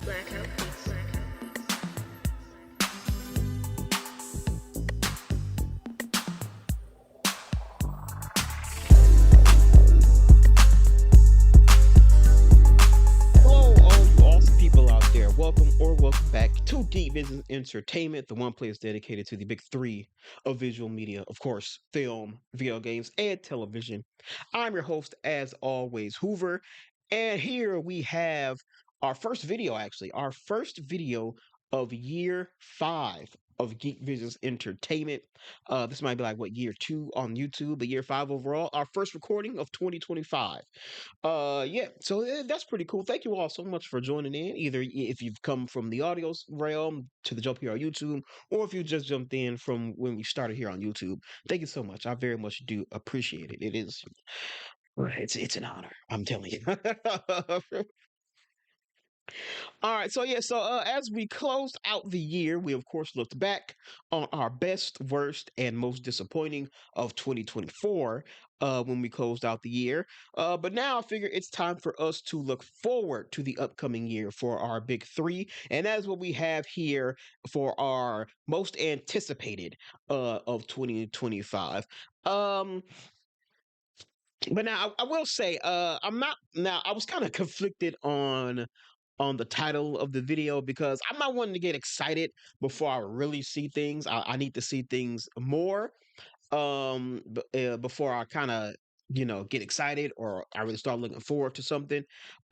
Blackout Beats. Hello, all you awesome people out there. Welcome back to Geek Business Entertainment, the one place dedicated to the big three of visual media, of course, film, video games, and television. I'm your host, as always, Hoover, and here we have our first video, actually, our first video of year 5 of Geek Business Entertainment. This might be like what year 2 on YouTube, but year 5 overall. Our first recording of 2025. Yeah, so that's pretty cool. Thank you all so much for joining in. Either if you've come from the audio realm to the jump here on YouTube, or if you just jumped in from when we started here on YouTube. Thank you so much. I very much do appreciate it. It is, it's an honor. I'm telling you. All right, so yeah, as we closed out the year, we of course looked back on our best, worst, and most disappointing of 2024 when we closed out the year. But now I figure it's time for us to look forward to the upcoming year for our big three, and that's what we have here for our most anticipated of 2025. Um, but now I will say, I'm not now. I was kind of conflicted on the title of the video because I'm not wanting to get excited before I really see things. I need to see things more before I kind of get excited or I really start looking forward to something.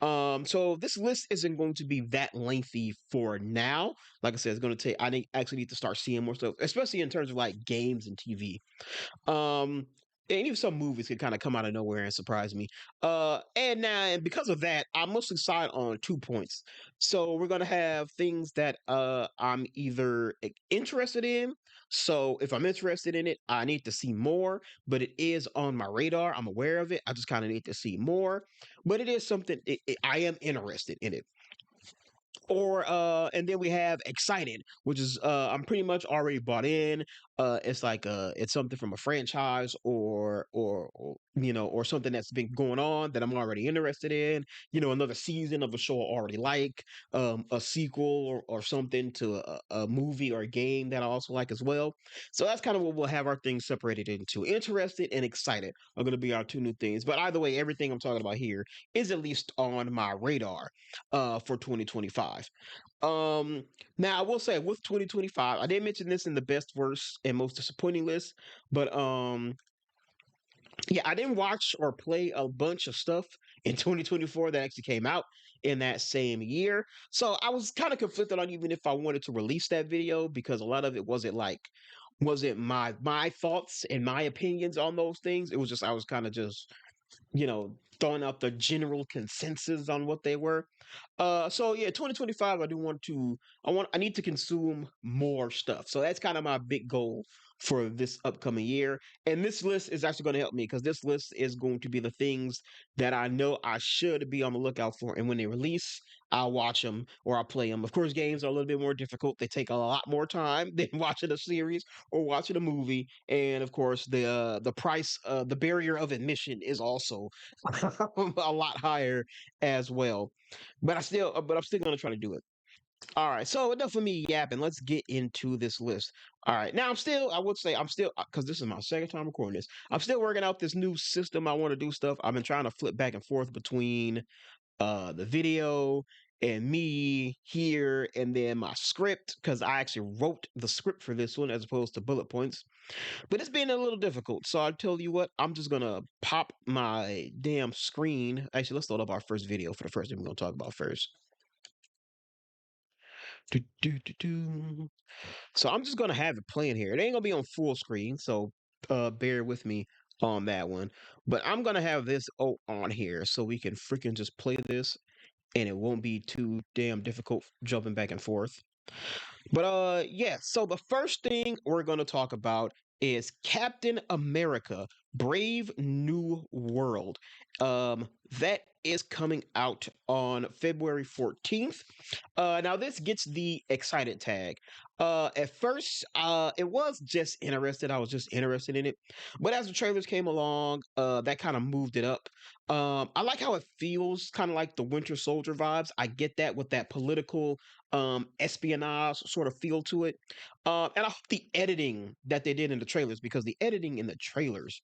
So this list isn't going to be that lengthy for now. Like I said, it's going to take. Actually need to start seeing more stuff, especially in terms of like games and TV. Um, and even some movies could kind of come out of nowhere and surprise me. And because of that, I'm mostly side on 2 points. So we're gonna have things that I'm either interested in. So if I'm interested in it, I need to see more, but it is on my radar. I'm aware of it. I just kind of need to see more. But it is something I am interested in it. Or and then we have excited, which is I'm pretty much already bought in. It's like it's something from a franchise or or something that's been going on that I'm already interested in. Another season of a show I already like, a sequel or something to a movie or a game that I also like as well. So that's kind of what we'll have our things separated into. Interested and excited are going to be our two new things. But either way, everything I'm talking about here is at least on my radar for 2025. Um, Now I will say with 2025, I didn't mention this in the best, worst, and most disappointing list, but yeah, I didn't watch or play a bunch of stuff in 2024 that actually came out in that same year. So I was kind of conflicted on even if I wanted to release that video because a lot of it wasn't my thoughts and my opinions on those things. It was just I was kind of just throwing out the general consensus on what they were. So yeah, 2025, I need to consume more stuff. So that's kind of my big goal for this upcoming year. And this list is actually going to help me because this list is going to be the things that I know I should be on the lookout for. And when they release, I'll watch them or I'll play them. Of course, games are a little bit more difficult. They take a lot more time than watching a series or watching a movie. And of course, the price, the barrier of admission is also a lot higher as well. But I'm still gonna try to do it. All right, so enough of me yapping. Let's get into this list. All right, now I would say I'm still, because this is my second time recording this. I'm still working out this new system. I want to do stuff. I've been trying to flip back and forth between the video and me here and then my script because I actually wrote the script for this one as opposed to bullet points. But it's been a little difficult. So I tell you what, I'm just gonna pop my damn screen. Actually, let's load up our first video for the first thing we're gonna talk about first. Do, do, do, do. So I'm just gonna have it playing here. It ain't gonna be on full screen, so bear with me on that one. But I'm gonna have this on here so we can freaking just play this and it won't be too damn difficult jumping back and forth. But yeah, so the first thing we're going to talk about is Captain America: Brave New World. Um that is coming out on February 14th. Now this gets the excited tag. At first, it was just interested. I was just interested in it, but as the trailers came along, that kind of moved it up. I like how it feels, kind of like the Winter Soldier vibes. I get that with that political espionage sort of feel to it. And I hope the editing that they did in the trailers, because the editing in the trailers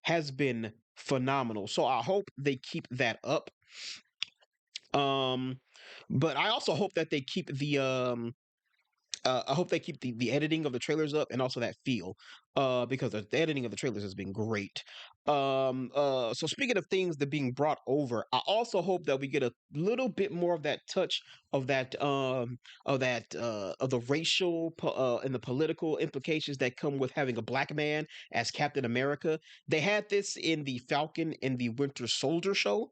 has been phenomenal. So I hope they keep that up. Um, but I also hope that they keep I hope they keep the editing of the trailers up and also that feel, because the editing of the trailers has been great. So speaking of things that being brought over, I also hope that we get a little bit more of that touch of of the racial and the political implications that come with having a black man as Captain America. They had this in the Falcon and the Winter Soldier show,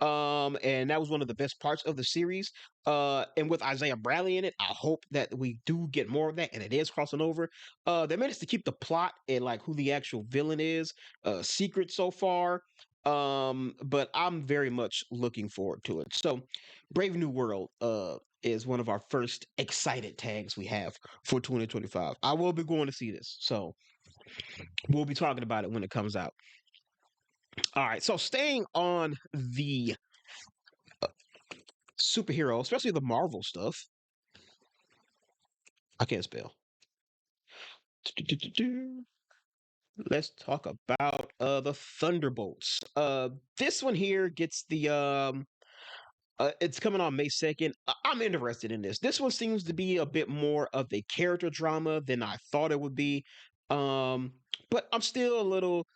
and that was one of the best parts of the series. And with Isaiah Bradley in it, I hope that we do get more of that, and it is crossing over. They managed to keep the plot and like who the actual villain is secret so far. But I'm very much looking forward to it. So, Brave New World is one of our first excited tags we have for 2025. I will be going to see this, so we'll be talking about it when it comes out. All right, so staying on the superhero, especially the Marvel stuff. I can't spell. Let's talk about the Thunderbolts. This one here gets the it's coming on May 2nd. I'm interested in this. This one seems to be a bit more of a character drama than I thought it would be. Um, but still a little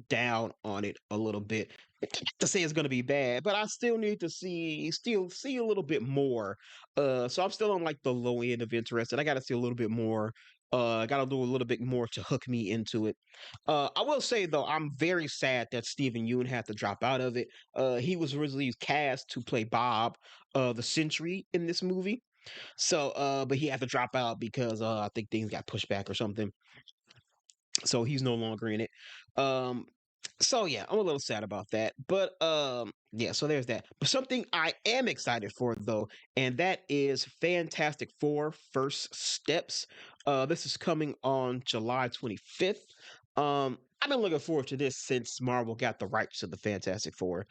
down on it a little bit. Not to say it's gonna be bad, but I still need to still see a little bit more. So I'm still on like the low end of interest, and I gotta see a little bit more. I gotta do a little bit more to hook me into it. I will say though, I'm very sad that Stephen Yeun had to drop out of it. He was originally cast to play Bob, the Sentry in this movie. So, but he had to drop out because I think things got pushed back or something. So he's no longer in it. Um, so yeah, I'm a little sad about that. But yeah, so there's that. But something I am excited for though, and that is Fantastic Four First Steps. This is coming on July 25th. I've been looking forward to this since Marvel got the rights to the Fantastic Four.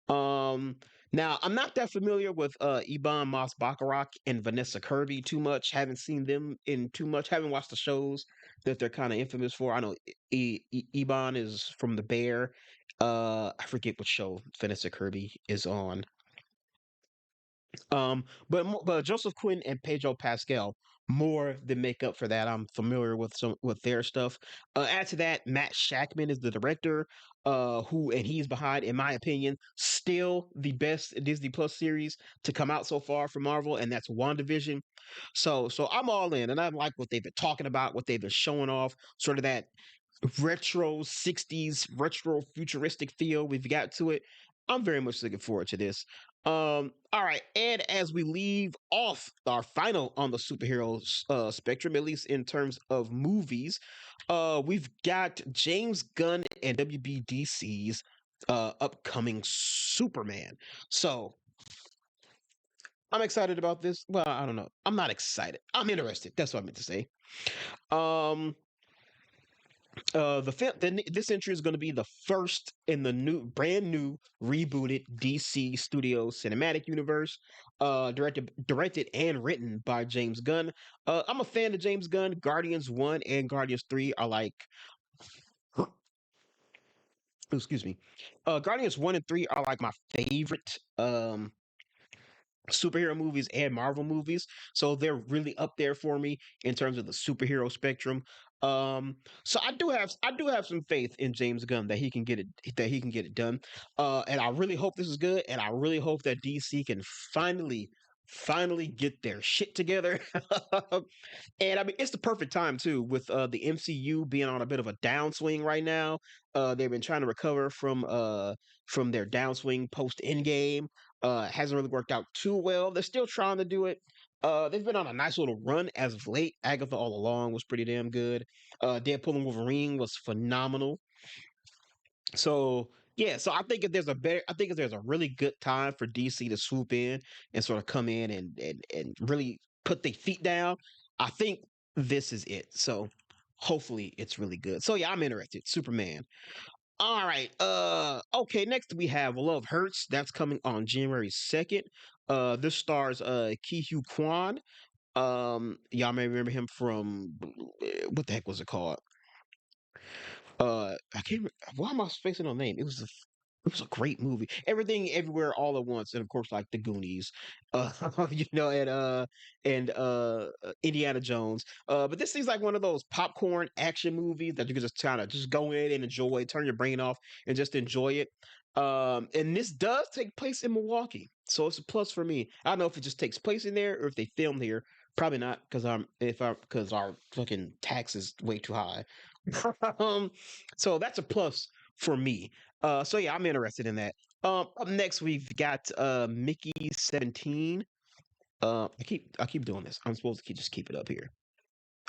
Um, Now I'm not that familiar with Iban Moss Baccarat and Vanessa Kirby too much. Haven't seen them in too much. Haven't watched the shows that they're kind of infamous for. I know Iban is from The Bear. I forget what show Vanessa Kirby is on. But Joseph Quinn and Pedro Pascal more than make up for that. I'm familiar with some with their stuff. Add to that, Matt Shackman is the director, who and he's behind, in my opinion, still the best Disney Plus series to come out so far from Marvel, and that's WandaVision. So I'm all in, and I like what they've been talking about, what they've been showing off, sort of that retro 60s retro futuristic feel we've got to it. I'm very much looking forward to this. All right, and as we leave off our final on the superheroes spectrum, at least in terms of movies, we've got James Gunn and WBDC's upcoming Superman. So I'm excited about this. Well, I don't know. I'm not excited. I'm interested. That's what I meant to say. Um, this entry is going to be the first in the brand new rebooted DC Studios cinematic universe, directed and written by James Gunn. I'm a fan of James Gunn. Guardians 1 and Guardians 3 are like, excuse me, Guardians 1 and 3 are like my favorite superhero movies and Marvel movies. So they're really up there for me in terms of the superhero spectrum. So I do have some faith in James Gunn that he can get it done. And I really hope this is good, and I really hope that DC can finally get their shit together. And I mean, it's the perfect time too, with the MCU being on a bit of a downswing right now. They've been trying to recover from their downswing post Endgame. Hasn't really worked out too well. They're still trying to do it. They've been on a nice little run as of late. Agatha All Along was pretty damn good. Deadpool and Wolverine was phenomenal. So yeah, so I think if there's a really good time for DC to swoop in and sort of come in and really put their feet down, I think this is it. So hopefully it's really good. So yeah, I'm interested. Superman. All right. Okay, next we have Love Hurts. That's coming on January 2nd. This stars Ki Hugh Kwan. Y'all may remember him from what the heck was it called? I can't. Why am I spacing on name? It was a great movie. Everything, everywhere, all at once, and of course, like the Goonies, uh, and Indiana Jones. But this seems like one of those popcorn action movies that you can just kind of just go in and enjoy, turn your brain off, and just enjoy it. And this does take place in Milwaukee, so it's a plus for me. I don't know if it just takes place in there or if they filmed here. Probably not, because our fucking tax is way too high. um, so that's a plus for me. So yeah, I'm interested in that. Up next we've got Mickey 17. I keep doing this. I'm supposed to keep it up here.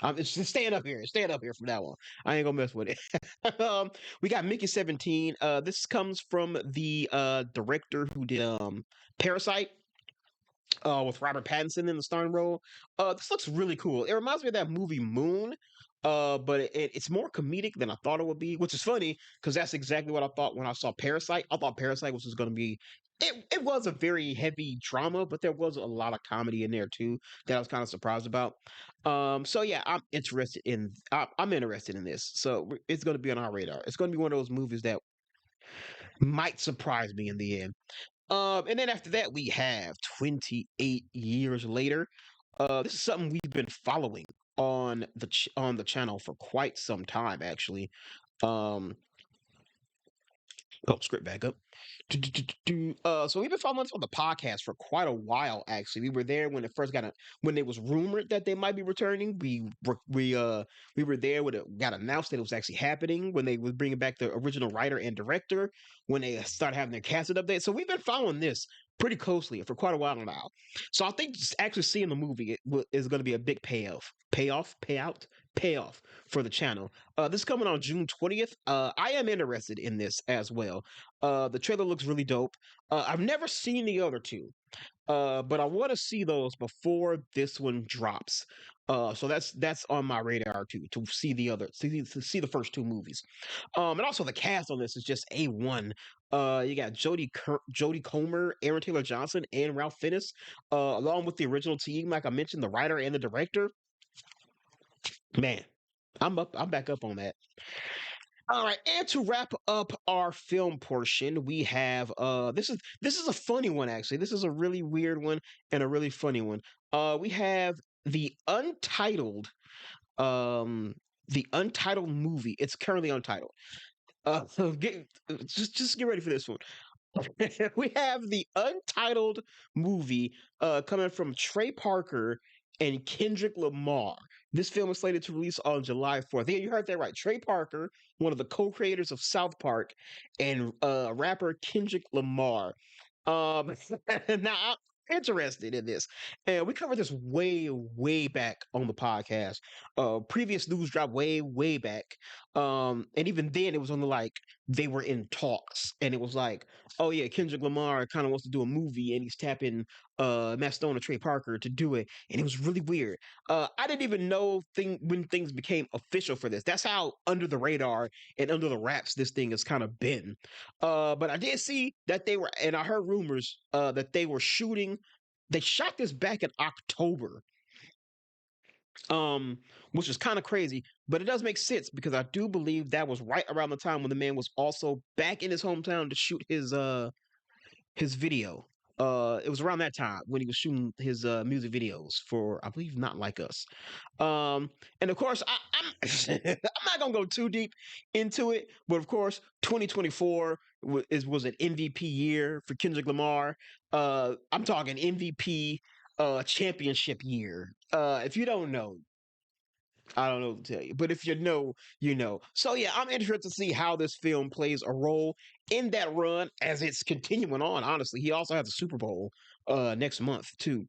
It's just staying up here. Staying up here from now on. I ain't gonna mess with it. We got Mickey 17. This comes from the director who did Parasite with Robert Pattinson in the starring role. This looks really cool. It reminds me of that movie Moon, but it's more comedic than I thought it would be, which is funny because that's exactly what I thought when I saw Parasite. I thought Parasite was just going to be. It was a very heavy drama, but there was a lot of comedy in there too that I was kind of surprised about. So yeah, I'm interested in this. So it's going to be on our radar. It's going to be one of those movies that might surprise me in the end. And then after that, we have 28 years later. This is something we've been following on on the channel for quite some time, actually. Um, script back up. So we've been following this on the podcast for quite a while. Actually, we were there when it first when it was rumored that they might be returning. We were there when it got announced that it was actually happening. When they was bringing back the original writer and director. When they started having their casting update. So we've been following this pretty closely for quite a while now. So I think just actually seeing the movie is going to be a big payoff for the channel. This is coming on June 20th. I am interested in this as well. The trailer looks really dope. I've never seen the other two, but I want to see those before this one drops. So that's on my radar too to see to see the first two movies. And also the cast on this is just A1. You got Jodie Comer, Aaron Taylor Johnson, and Ralph Fiennes, along with the original team. Like I mentioned, the writer and the director. Man, I'm up. I'm back up on that. All right, and to wrap up our film portion, we have this is a funny one actually. This is a really weird one and a really funny one. We have um the untitled movie. It's currently untitled. So just get ready for this one. We have the untitled movie coming from Trey Parker and Kendrick Lamar. This film is slated to release on July 4th. Yeah, you heard that right. Trey Parker, one of the co-creators of South Park, and rapper Kendrick Lamar. Now I'm interested in this, and we covered this way back on the podcast. Previous news dropped way back, and even then it was on the like they were in talks, and it was like, oh yeah, Kendrick Lamar kind of wants to do a movie, and he's tapping Matt Stone and Trey Parker to do it, and it was really weird. I didn't even know when things became official for this. That's how under the radar and under the wraps this thing has kind of been. But I did see that they were, and I heard rumors that they were shooting. They shot this back in October, um, which is kind of crazy, but it does make sense because I do believe that was right around the time when the man was also back in his hometown to shoot his video. It was around that time when he was shooting his music videos for, I believe, Not Like Us. And of course, I'm I'm not gonna go too deep into it, but of course, 2024 was an MVP year for Kendrick Lamar. I'm talking MVP championship year. If you don't know, I don't know what to tell you, but if you know, you know. So yeah, I'm interested to see how this film plays a role in that run as it's continuing on. Honestly, he also has a Super Bowl next month too,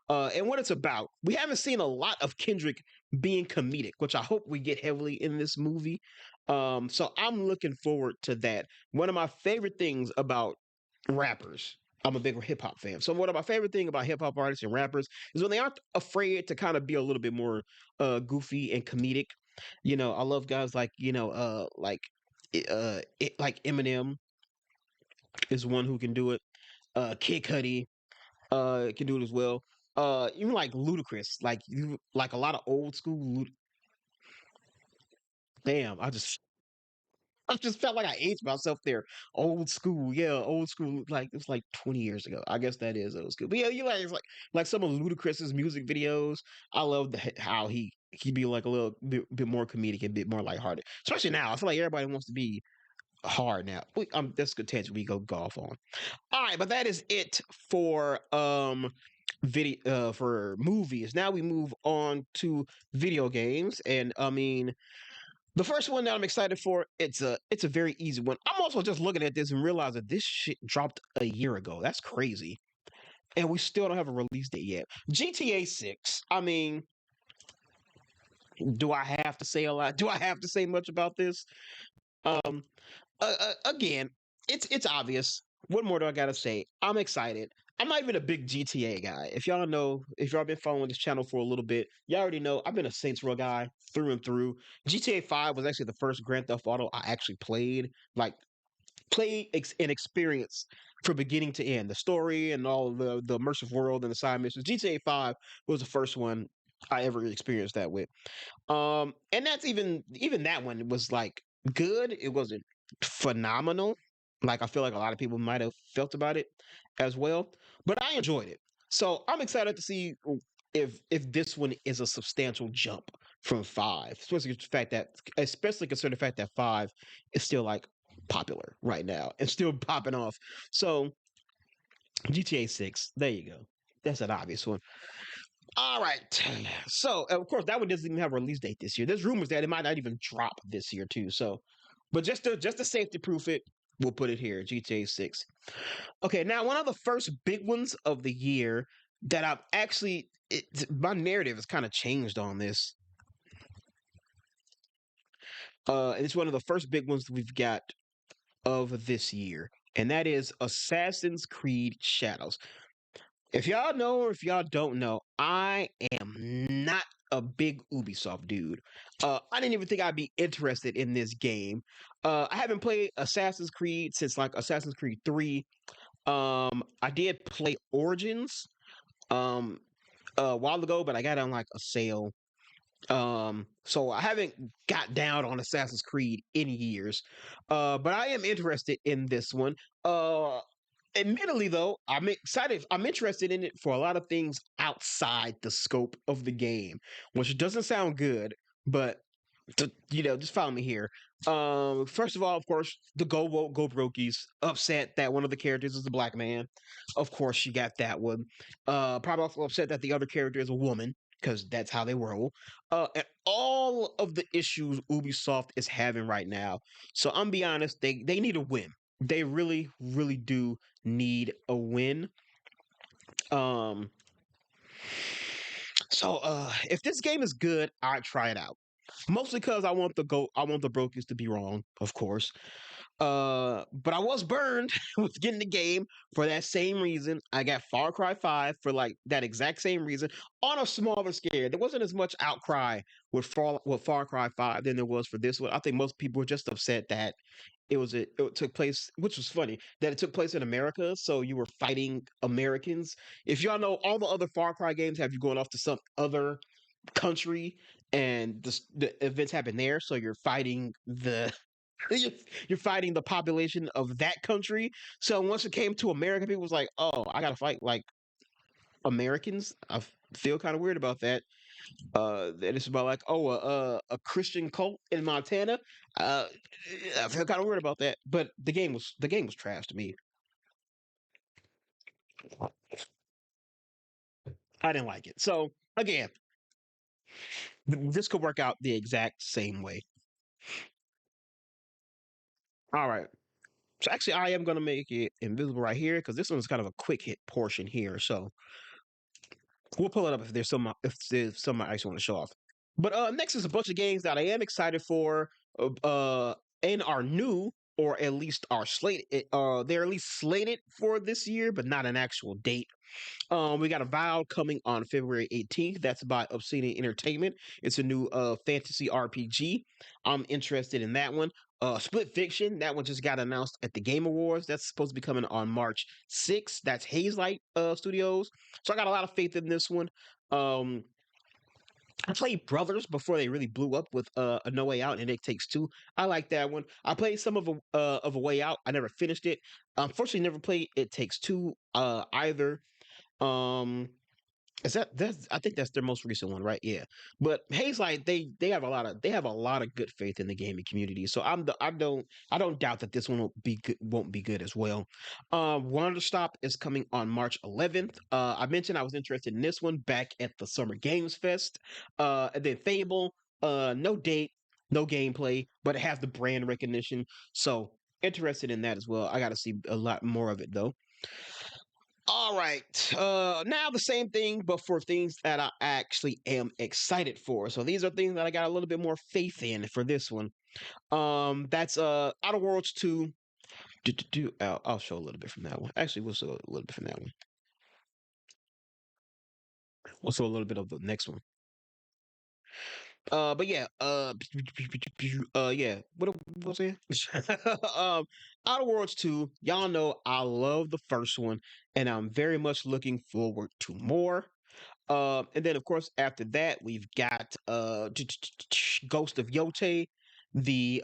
and what it's about. We haven't seen a lot of Kendrick being comedic, which I hope we get heavily in this movie. So I'm looking forward to that. One of my favorite things about rappers. I'm a big hip hop fan. So one of my favorite thing about hip hop artists and rappers is when they aren't afraid to kind of be a little bit more goofy and comedic. I love guys like, like Eminem is one who can do it. Kid Cudi can do it as well. Even like Ludacris, like a lot of old school damn, I just felt like I aged myself there. Old school, yeah, old school. Like it was like 20 years ago. I guess that is old school. But yeah, you like it's like some of Ludacris's music videos. I love how he be like a little bit more comedic and a bit more lighthearted. Especially now, I feel like everybody wants to be hard now. That's a good tangent we go golf on. All right, but that is it for video for movies. Now we move on to video games, and I mean the first one that I'm excited for, it's a very easy one. I'm also just looking at this and realize that this shit dropped a year ago. That's crazy. And we still don't have a release date yet. GTA 6. I mean, do I have to say a lot? Do I have to say much about this? Um again, it's obvious. What more do I gotta say? I'm excited. I'm not even a big GTA guy. If y'all been following this channel for a little bit, y'all already know I've been a Saints Row guy through and through. GTA 5 was actually the first Grand Theft Auto I actually and experienced from beginning to end. The story and all the immersive world and the side missions. GTA 5 was the first one I ever experienced that with. And that's even that one was like good. It wasn't phenomenal. Like I feel like a lot of people might have felt about it as well, but I enjoyed it. So I'm excited to see if this one is a substantial jump from five, especially considering the fact that five is still like popular right now and still popping off. So GTA 6, there you go. That's an obvious one. All right. So, of course, that one doesn't even have a release date this year. There's rumors that it might not even drop this year too. So, but just to safety proof it, we'll put it here, GTA 6. Okay, now one of the first big ones of the year that I've actually my narrative has kind of changed on this. And it's one of the first big ones we've got of this year, and that is Assassin's Creed Shadows. If y'all know or if y'all don't know, I am not a big Ubisoft dude. I didn't even think I'd be interested in this game. I haven't played Assassin's Creed since like Assassin's Creed 3. I did play Origins um a while ago, but I got it on like a sale. So I haven't got down on Assassin's Creed in years. But I am interested in this one. Admittedly though, I'm excited. I'm interested in it for a lot of things outside the scope of the game, which doesn't sound good, but just follow me here. First of all, of course, the Go Brokies upset that one of the characters is a black man. Of course, you got that one. Probably also upset that the other character is a woman because that's how they roll. And all of the issues Ubisoft is having right now. So I'm be honest, they need a win. They really, really do need a win. Um, so if this game is good, I'd try it out. Mostly because I want the Brokies to be wrong, of course. But I was burned with getting the game for that same reason. I got Far Cry 5 for like that exact same reason on a smaller scale. There wasn't as much outcry with Far Cry 5 than there was for this one. I think most people were just upset that it took place, which was funny that it took place in America, so you were fighting Americans. If y'all know, all the other Far Cry games have you going off to some other country, and the events happen there, so you're fighting the you're fighting the population of that country. So once it came to America, people was like, "Oh, I gotta fight like Americans." Feel kind of weird about that. And it's about like, oh, a Christian cult in Montana. Uh, I feel kind of weird about that. But the game was trash to me. I didn't like it. So again, this could work out the exact same way. All right. So actually, I am gonna make it invisible right here because this one's kind of a quick hit portion here. So we'll pull it up if there's some I actually want to show off. But next is a bunch of games that I am excited for. and are new or at least are slated. They're at least slated for this year, but not an actual date. We got a Vow coming on February 18th. That's by Obsidian Entertainment. It's a new fantasy RPG. I'm interested in that one. Split Fiction, that one just got announced at the Game Awards. That's supposed to be coming on March 6th. That's Hazelight Studios. So I got a lot of faith in this one. Um, I played Brothers before they really blew up with a No Way Out and It Takes Two. I like that one. I played some of a Way Out. I never finished it. Unfortunately, never played It Takes Two either. Um, is that's I think that's their most recent one, right? Yeah. But Hayes like they have a lot of good faith in the gaming community. So I don't doubt that this one won't be good as well. Wonder Stop is coming on March 11th. I mentioned I was interested in this one back at the Summer Games Fest. And then Fable, no date, no gameplay, but it has the brand recognition. So interested in that as well. I got to see a lot more of it though. All right. Now the same thing, but for things that I actually am excited for. So these are things that I got a little bit more faith in for this one. That's Outer Worlds 2. I'll show a little bit from that one. Actually, we'll show a little bit from that one. We'll show a little bit of the next one. But yeah, yeah. What was I saying? Outer Worlds 2, y'all know I love the first one, and I'm very much looking forward to more. And then of course after that we've got Ghost of Yote, the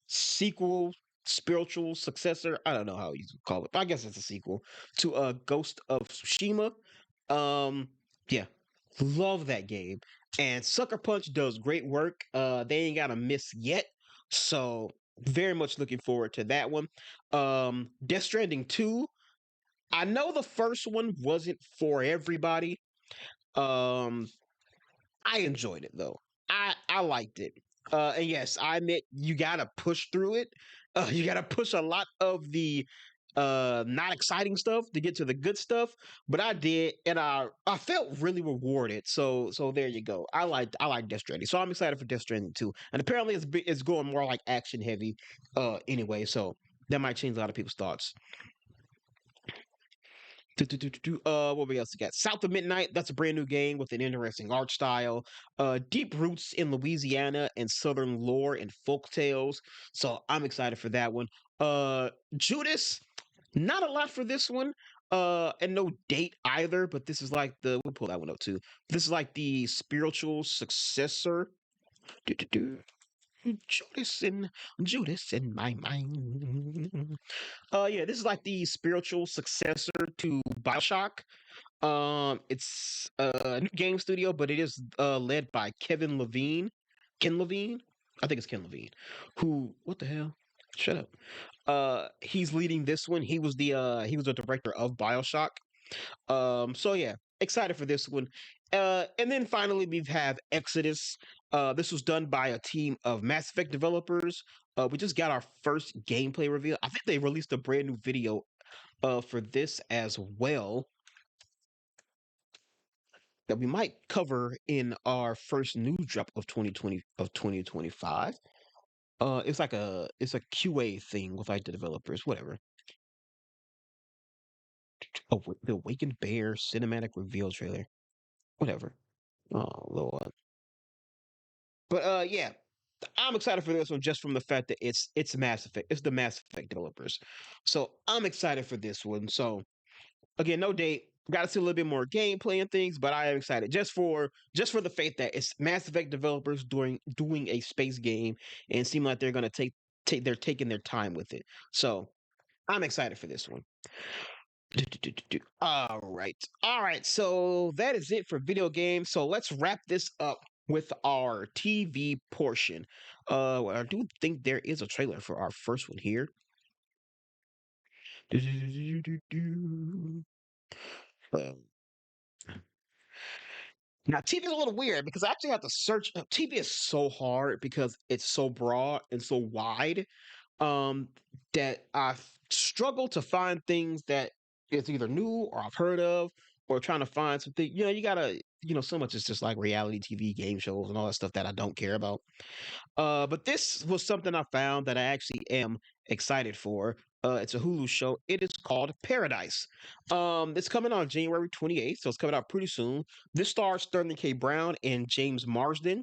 sequel, spiritual successor. I don't know how you call it, but I guess it's a sequel to Ghost of Tsushima. Um, yeah, love that game. And Sucker Punch does great work. They ain't got a miss yet, so very much looking forward to that one. Death Stranding 2. I know the first one wasn't for everybody. Um, I enjoyed it though. I liked it. And yes, I admit you gotta push through it. You gotta push a lot of the not exciting stuff to get to the good stuff. But I did, and I felt really rewarded. So there you go. I like Death Stranding. So I'm excited for Death Stranding too. And apparently it's going more like action heavy. Anyway, so that might change a lot of people's thoughts. What we else got? South of Midnight. That's a brand new game with an interesting art style. Deep roots in Louisiana and Southern lore and folk tales. So I'm excited for that one. Judas. Not a lot for this one. And no date either. But this is like the we'll pull that one up too. This is like the spiritual successor. Do, do, do. Judas in my mind. Yeah, this is like the spiritual successor to BioShock. It's a new game studio, but it is led by Kevin Levine. Ken Levine? I think it's Ken Levine. Who what the hell? Shut up. He's leading this one. He was the director of BioShock. So yeah, excited for this one. And then finally we have Exodus. This was done by a team of Mass Effect developers. We just got our first gameplay reveal. I think they released a brand new video for this as well that we might cover in our first news drop of 2025. It's a QA thing with like the developers, whatever. Oh, the Awakened Bear cinematic reveal trailer, whatever. Oh Lord. But yeah, I'm excited for this one just from the fact that it's Mass Effect. It's the Mass Effect developers, so I'm excited for this one. So again, no date. Got to see a little bit more gameplay and things, but I am excited just for the fact that it's Mass Effect developers doing a space game and seem like they're gonna they're taking their time with it. So I'm excited for this one. All right. All right. So that is it for video games. So let's wrap this up with our TV portion. Well, I do think there is a trailer for our first one here. Um, Now TV is a little weird because I actually have to search. TV is so hard because it's so broad and so wide um, that I've struggled to find things that it's either new or I've heard of or trying to find something, you gotta, so much is just like reality TV, game shows, and all that stuff that I don't care about. But this was something I found that I actually am excited for. It's a Hulu show. It is called Paradise. It's coming on January 28th, so it's coming out pretty soon. This stars Sterling K. Brown and James Marsden.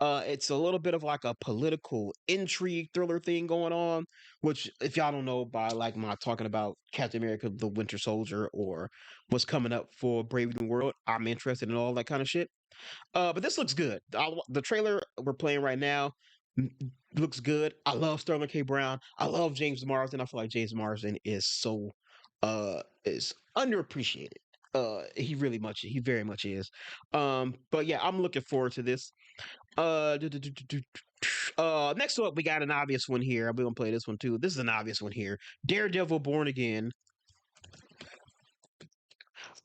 It's a little bit of like a political intrigue thriller thing going on, which, if y'all don't know by like my talking about Captain America, the Winter Soldier, or what's coming up for Brave New World, I'm interested in all that kind of shit. But this looks good. The trailer we're playing right now m- looks good. I love Sterling K. Brown. I love James Marsden. I feel like James Marsden is underappreciated. He very much is. But yeah, I'm looking forward to this. Do, do, do, do, do, Next up, we got an obvious one here. We're gonna play this one too. This is an obvious one here. Daredevil Born Again.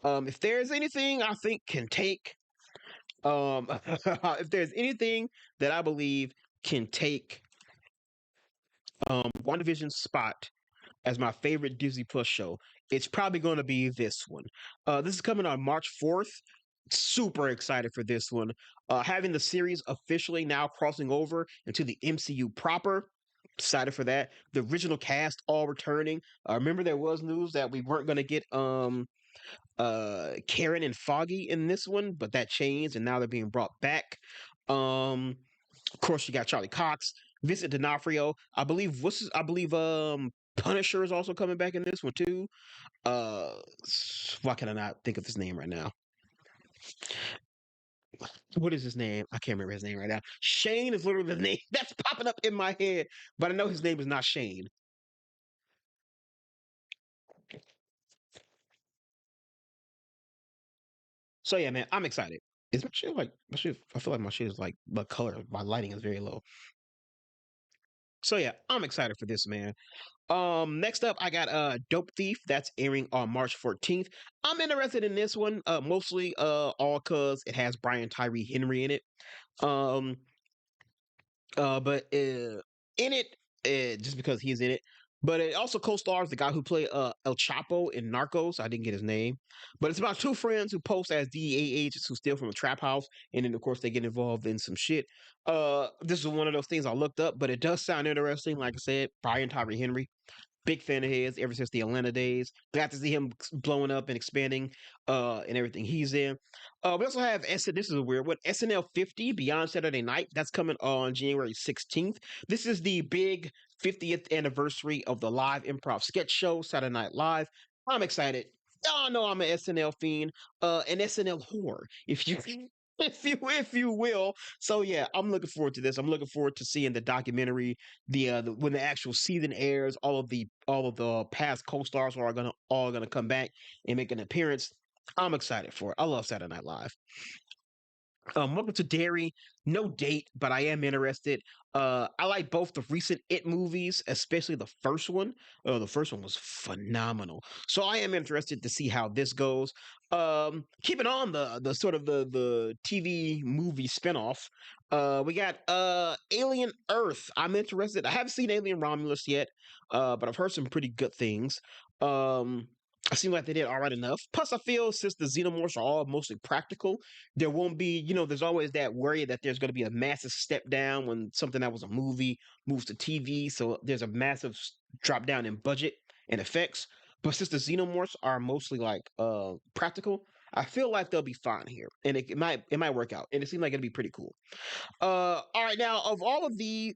If there's anything I think can take if there's anything that I believe can take WandaVision's spot as my favorite Disney Plus show, it's probably going to be this one. This is coming on March 4th. Super excited for this one. Having the series officially now crossing over into the MCU proper. Excited for that. The original cast all returning. Remember there was news that we weren't going to get Karen and Foggy in this one, but that changed and now they're being brought back. Of course, you got Charlie Cox, Vincent D'Onofrio. I believe Punisher is also coming back in this one too. Uh, why can I not think of his name right now? What is his name? I can't remember his name right now. Shane is literally the name that's popping up in my head, but I know his name is not Shane. So yeah, man, I'm excited. Is my shit like my shit? I feel like my shit is like my color, my lighting is very low. So yeah, I'm excited for this, man. Next up, I got Dope Thief. That's airing on March 14th. I'm interested in this one, mostly all cause it has Brian Tyree Henry in it. Um, but in it, just because he's in it. But it also co-stars the guy who played El Chapo in Narcos. I didn't get his name, but it's about two friends who pose as DEA agents who steal from a trap house, and then of course they get involved in some shit. This is one of those things I looked up, but it does sound interesting. Like I said, Brian Tyree Henry, big fan of his ever since the Atlanta days. Glad to see him blowing up and expanding and everything he's in. We also have this is a weird one, SNL 50 Beyond Saturday Night. That's coming on January 16th. This is the big 50th anniversary of the live improv sketch show Saturday Night Live. I'm excited. Y'all know I'm an SNL fiend, an SNL whore, if you if you will. So yeah, I'm looking forward to this. I'm looking forward to seeing the documentary, when the actual season airs. All of the past co-stars are gonna come back and make an appearance. I'm excited for it. I love Saturday Night Live. Welcome to Derry. No date, but I am interested. I like both the recent It movies, especially the first one. The first one was phenomenal. So I am interested to see how this goes. Keeping on the sort of the TV movie spinoff. We got Alien Earth. I'm interested. I haven't seen Alien Romulus yet, but I've heard some pretty good things. Um, I seem like they did all right enough. Plus, I feel since the xenomorphs are all mostly practical, there won't be, there's always that worry that there's going to be a massive step down when something that was a movie moves to TV. So there's a massive drop down in budget and effects. But since the xenomorphs are mostly like practical, I feel like they'll be fine here, and it might work out, and it seems like it'll be pretty cool. All right, now of all of the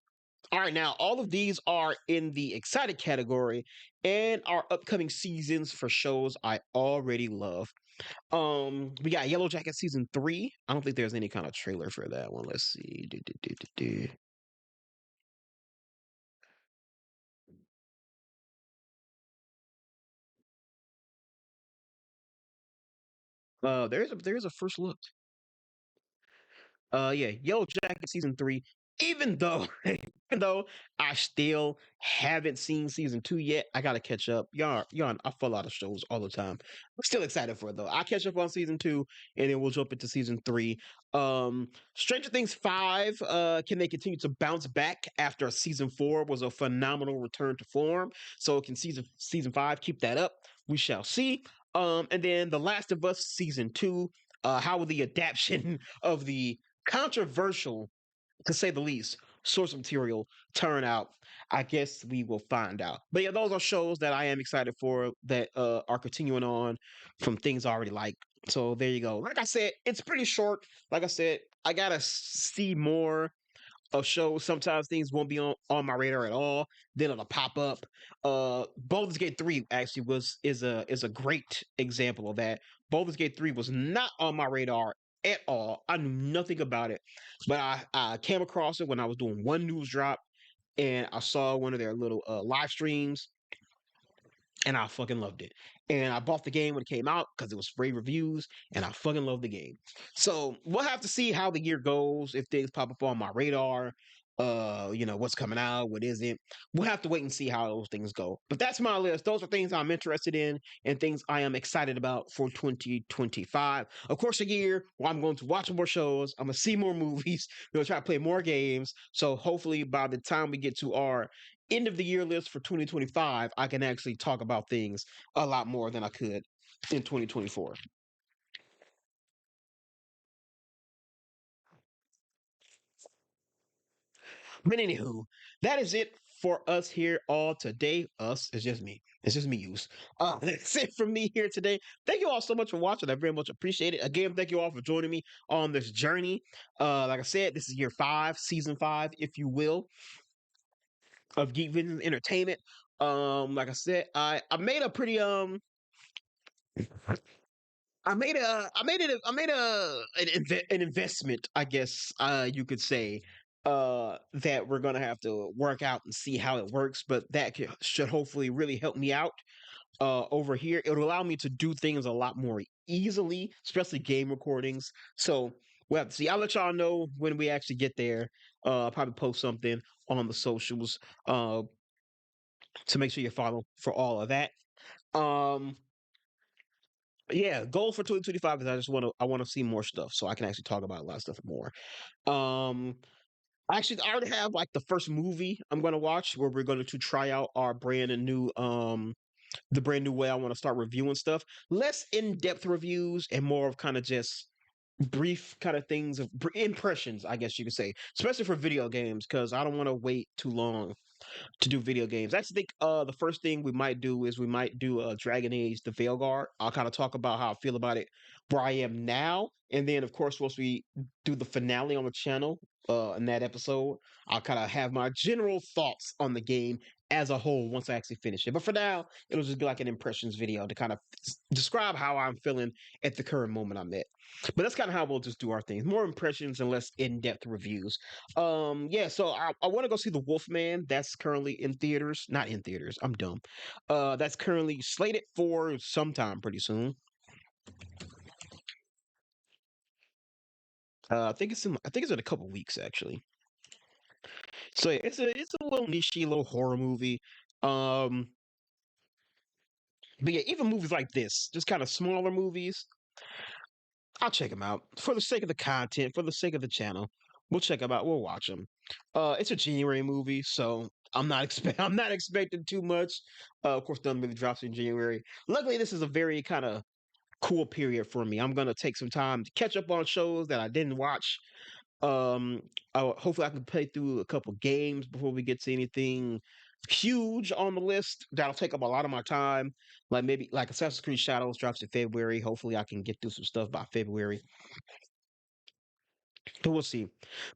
all right, now all of these are in the excited category and are upcoming seasons for shows I already love. We got Yellow Jacket season 3. I don't think there's any kind of trailer for that one. Let's see. There's a first look. Yeah, Yellow Jacket season 3. Even though even though I still haven't seen season 2 yet, I gotta catch up. I fall out of shows all the time. I'm still excited for it though. I catch up on season 2 and then we'll jump into season 3. Stranger Things 5, can they continue to bounce back after season 4 was a phenomenal return to form? So can season 5 keep that up? We shall see. And then The Last of Us season 2. How will the adaptation of the controversial, to say the least, source material turn out? I guess we will find out. But yeah, those are shows that I am excited for that are continuing on from things I already like. So there you go. Like I said, it's pretty short. Like I said, I gotta see more of shows. Sometimes things won't be on my radar at all. Then it'll pop up. Baldur's Gate 3 actually is a great example of that. Baldur's Gate 3 was not on my radar at all. I knew nothing about it. But I came across it when I was doing one news drop, and I saw one of their little live streams, and I fucking loved it. And I bought the game when it came out because it was rave reviews, and I fucking love the game. So we'll have to see how the year goes, if things pop up on my radar, what's coming out, what isn't. We'll have to wait and see how those things go. But that's my list. Those are things I'm interested in and things I am excited about for 2025. Of course, a year where I'm going to watch more shows, I'm gonna see more movies, we're gonna try to play more games. So hopefully by the time we get to our end of the year list for 2025, I can actually talk about things a lot more than I could in 2024. But anywho, that is it for us here all today. Us, it's just me. It's just me, use. That's it from me here today. Thank you all so much for watching. I very much appreciate it. Again, thank you all for joining me on this journey. Like I said, this is year 5, season 5, if you will, of Geek Visions Entertainment. Like I said, I made a pretty I made an investment, I guess you could say, that we're gonna have to work out and see how it works, but that should hopefully really help me out over here. It'll allow me to do things a lot more easily, especially game recordings. So we'll have to see. I'll let y'all know when we actually get there. I'll probably post something on the socials to make sure you follow for all of that. Um, yeah, goal for 2025 is I want to see more stuff so I can actually talk about a lot of stuff more. Um Actually, I already have like the first movie I'm gonna watch where we're going to try out our brand new the brand new way I want to start reviewing stuff. Less in-depth reviews and more of kind of just brief kind of things of impressions, I guess you could say, especially for video games, because I don't want to wait too long to do video games. I actually think the first thing we might do is we might do Dragon Age the Veilguard. I'll kind of talk about how I feel about it, where I am now, and then of course once we do the finale on the channel in that episode, I'll kind of have my general thoughts on the game as a whole once I actually finish it. But for now, it'll just be like an impressions video to kind of describe how I'm feeling at the current moment I'm at. But that's kind of how we'll just do our things. More impressions and less in-depth reviews. Yeah, so I want to go see The Wolfman. That's currently in theaters. Not in theaters. I'm dumb. That's currently slated for sometime pretty soon. I think it's in a couple weeks actually. So yeah, it's a little niche little horror movie. Um but yeah, even movies like this, just kind of smaller movies, I'll check them out for the sake of the content, for the sake of the channel. We'll check them out. We'll watch them. It's a January movie, so I'm not expecting too much. Of course, none really drops in January. Luckily, this is a very kind of cool period for me. I'm gonna take some time to catch up on shows that I didn't watch. Um, hopefully I can play through a couple games before we get to anything huge on the list that'll take up a lot of my time. Like maybe like Assassin's Creed Shadows drops in February. Hopefully I can get through some stuff by February. But we'll see.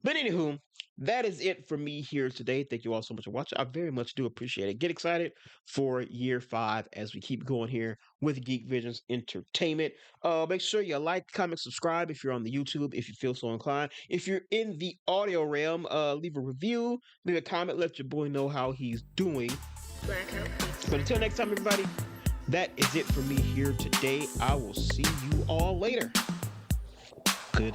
But anywho, that is it for me here today. Thank you all so much for watching. I very much do appreciate it. Get excited for year 5 as we keep going here with Geek Visions Entertainment. Make sure you like, comment, subscribe if you're on the YouTube, if you feel so inclined. If you're in the audio realm, leave a review, leave a comment, let your boy know how he's doing. But until next time, everybody, that is it for me here today. I will see you all later. Good.